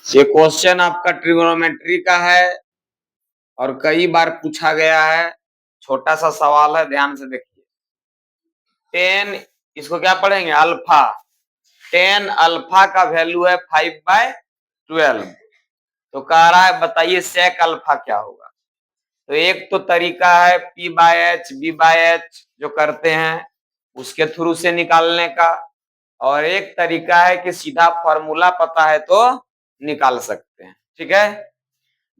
ये क्वेश्चन आपका ट्रिगोनोमेट्री का है और कई बार पूछा गया है। छोटा सा सवाल है, ध्यान से देखिए। टेन, इसको क्या पढ़ेंगे? अल्फा। टेन अल्फा का वैल्यू है 5/12। तो कह रहा है बताइए सेक अल्फा क्या होगा। तो एक तो तरीका है P/H B/H जो करते हैं उसके थ्रू से निकालने का, और एक तरीका है कि सीधा फॉर्मूला पता है तो निकाल सकते हैं। ठीक है,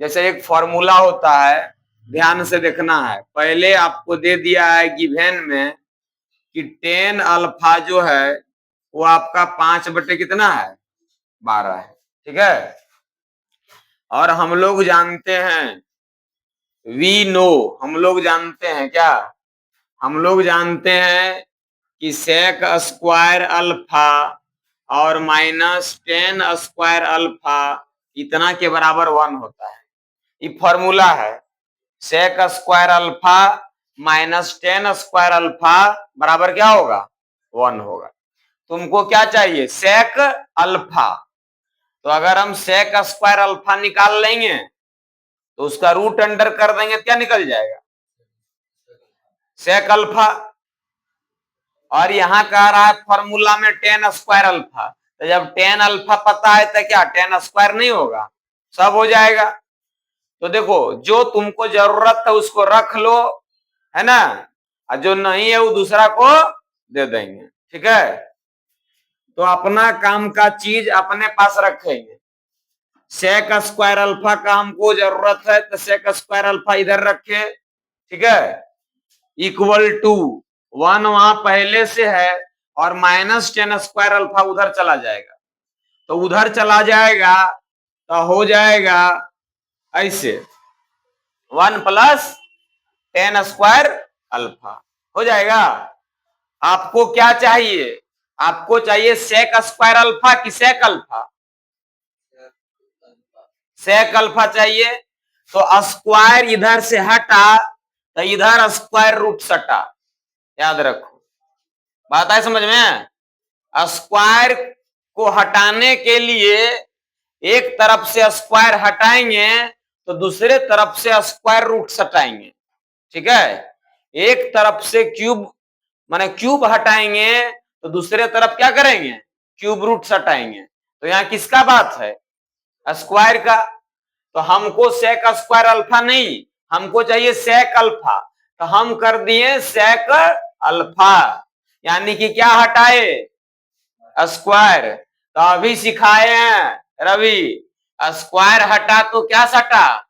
जैसे एक फॉर्मूला होता है, ध्यान से देखना है। पहले आपको दे दिया है गिवन में कि टेन अल्फा जो है वो आपका 5 बटे कितना है? 12 है। ठीक है, और हम लोग जानते हैं, वी नो, हम लोग जानते हैं क्या? हम लोग जानते हैं कि सेक स्क्वायर अल्फा और माइनस टेन स्क्वायर अल्फा इतना के बराबर 1 होता है। ये फॉर्मूला है। Sec square alpha minus tan square alpha बराबर क्या होगा? 1 होगा। तुमको क्या चाहिए? Sec alpha. तो अगर हम सेक स्क्वायर अल्फा निकाल लेंगे तो उसका रूट अंडर कर देंगे, क्या निकल जाएगा? Sec alpha. और यहां कह रहा है फॉर्मूला में टेन स्क्वायर अल्फा, तो जब टेन अल्फा पता है तो क्या टेन स्क्वायर नहीं होगा? सब हो जाएगा। तो देखो, जो तुमको जरूरत है उसको रख लो, है ना, और जो नहीं है वो दूसरा को दे देंगे। ठीक है, तो अपना काम का चीज अपने पास रखेंगे। सेक स्क्वायर अल्फा का हमको जरूरत है तो सेक स्क्वायर अल्फा इधर रखे। ठीक है, इक्वल टू 1 वहां पहले से है और माइनस टेन स्क्वायर अल्फा उधर चला जाएगा। तो उधर चला जाएगा तो हो जाएगा ऐसे 1 प्लस टेन स्क्वायर अल्फा हो जाएगा। आपको क्या चाहिए? आपको चाहिए सेक स्क्वायर अल्फा कि सेक अल्फा? सेक अल्फा चाहिए। तो स्क्वायर इधर से हटा तो इधर स्क्वायर रूट सटा। याद रखो, बात है समझ में? स्क्वायर को हटाने के लिए एक तरफ से स्क्वायर हटाएंगे तो दूसरे तरफ से स्क्वायर रूट सटाएंगे। ठीक है, एक तरफ से क्यूब माने क्यूब हटाएंगे तो दूसरे तरफ क्या करेंगे? क्यूब रूट सटाएंगे। तो यहाँ किसका बात है? स्क्वायर का। तो हमको सेक स्क्वायर अल्फा नहीं, हमको चाहिए सेक अल्फा। तो हम कर दिए सेक अल्फा, यानी कि क्या हटाए? स्क्वायर। तो अभी सिखाए हैं रवि, स्क्वायर हटा तो क्या सटा?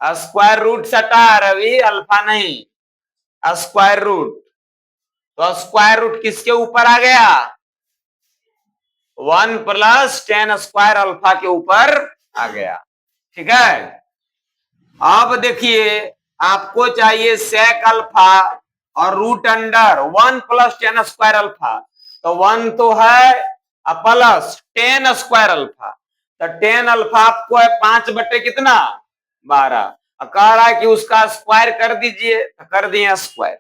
स्क्वायर रूट सटा रवि, अल्फा नहीं, स्क्वायर रूट। तो स्क्वायर रूट किसके ऊपर आ गया? 1 प्लस टेन स्क्वायर अल्फा के ऊपर आ गया। ठीक है, अब देखिए, आपको चाहिए सेक अल्फा और root under 1 plus tan square alpha. तो 1 तो है प्लस टेन स्क्वायर अल्फा, तो टेन अल्फा आपको है 5 बटे कितना? 12। कह रहा है कि उसका स्क्वायर कर दीजिए, तो कर दिए स्क्वायर।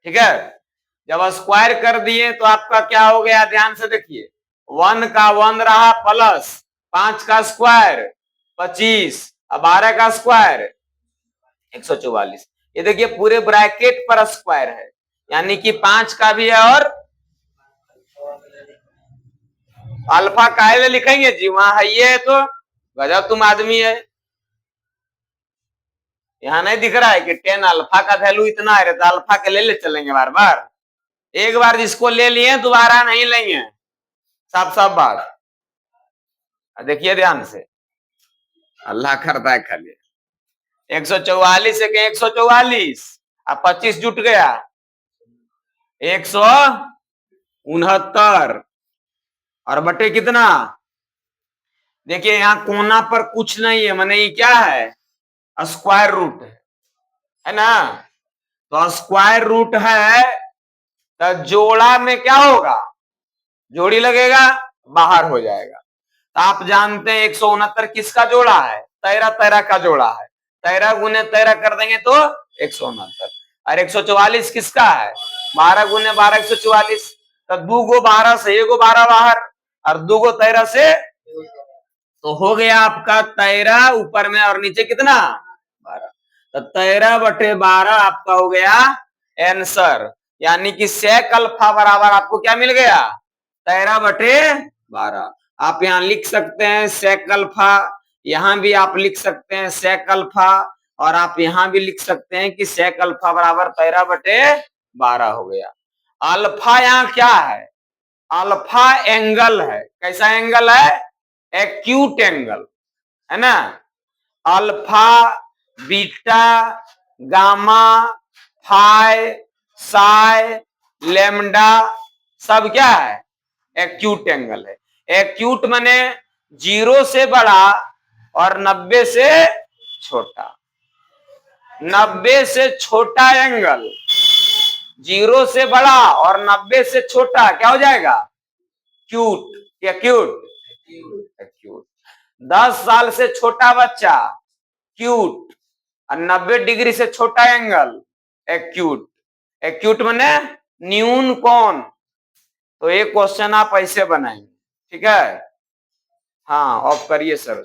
ठीक है, जब स्क्वायर कर दिए तो आपका क्या हो गया? ध्यान से देखिए, 1 का 1 रहा प्लस 5 का स्क्वायर 25 और 12 का स्क्वायर 144। ये देखिए पूरे ब्रैकेट पर स्क्वायर है, यानी कि 5 का भी है और अल्फा काहे लिखेंगे जी? वहां है ये, तो गजब तुम आदमी है। यहां नहीं दिख रहा है कि टेन अल्फा का वैल्यू इतना है, तो अल्फा के ले चलेंगे बार बार। एक बार जिसको ले लिए दोबारा नहीं लेंगे। साफ साफ बात। देखिए ध्यान से, अल्लाह करता है खाली। 144 है कि 144 अब 25 जुट गया 169 और बटे कितना? देखिए यहाँ कोना पर कुछ नहीं है, माने ये क्या है? स्क्वायर रूट है ना। तो स्क्वायर रूट है तो जोड़ा में क्या होगा? जोड़ी लगेगा, बाहर हो जाएगा। तो आप जानते हैं 169 किसका जोड़ा है? 13 का जोड़ा है। 13 गुने 13 कर देंगे तो 169। और 144 किसका है? 12 गुने 12 144। तो 2 गो 12 से 1 गो 12 बाहर और 2 गो 13 से तो हो गया आपका 13 ऊपर में और नीचे कितना 12। तो 13/12 आपका हो गया आंसर, यानी कि सेक अल्फा बराबर आपको क्या मिल गया 13/12। आप यहाँ लिख सकते हैं सेक अल्फा, यहाँ भी आप लिख सकते हैं सेक अल्फा, और आप यहाँ भी लिख सकते हैं कि सेक अल्फा बराबर 13/12 हो गया। अल्फा यहाँ क्या है, अल्फा एंगल है। कैसा एंगल है, एक्यूट एंगल है ना। Alpha, beta, gamma, phi, psi, lambda सब क्या है, एक्यूट एंगल है। एक्यूट माने 0 से बड़ा और 90 से छोटा। 90 से छोटा एंगल, 0 से बड़ा और 90 से छोटा क्या हो जाएगा, क्यूट या क्यूट, एक्यूट। 10 साल से छोटा बच्चा क्यूट, और 90 डिग्री से छोटा एंगल एक्यूट। एक्यूट माने न्यून कोण। तो ये क्वेश्चन आप ऐसे बनाएंगे, ठीक है। हाँ ऑफ करिए सर।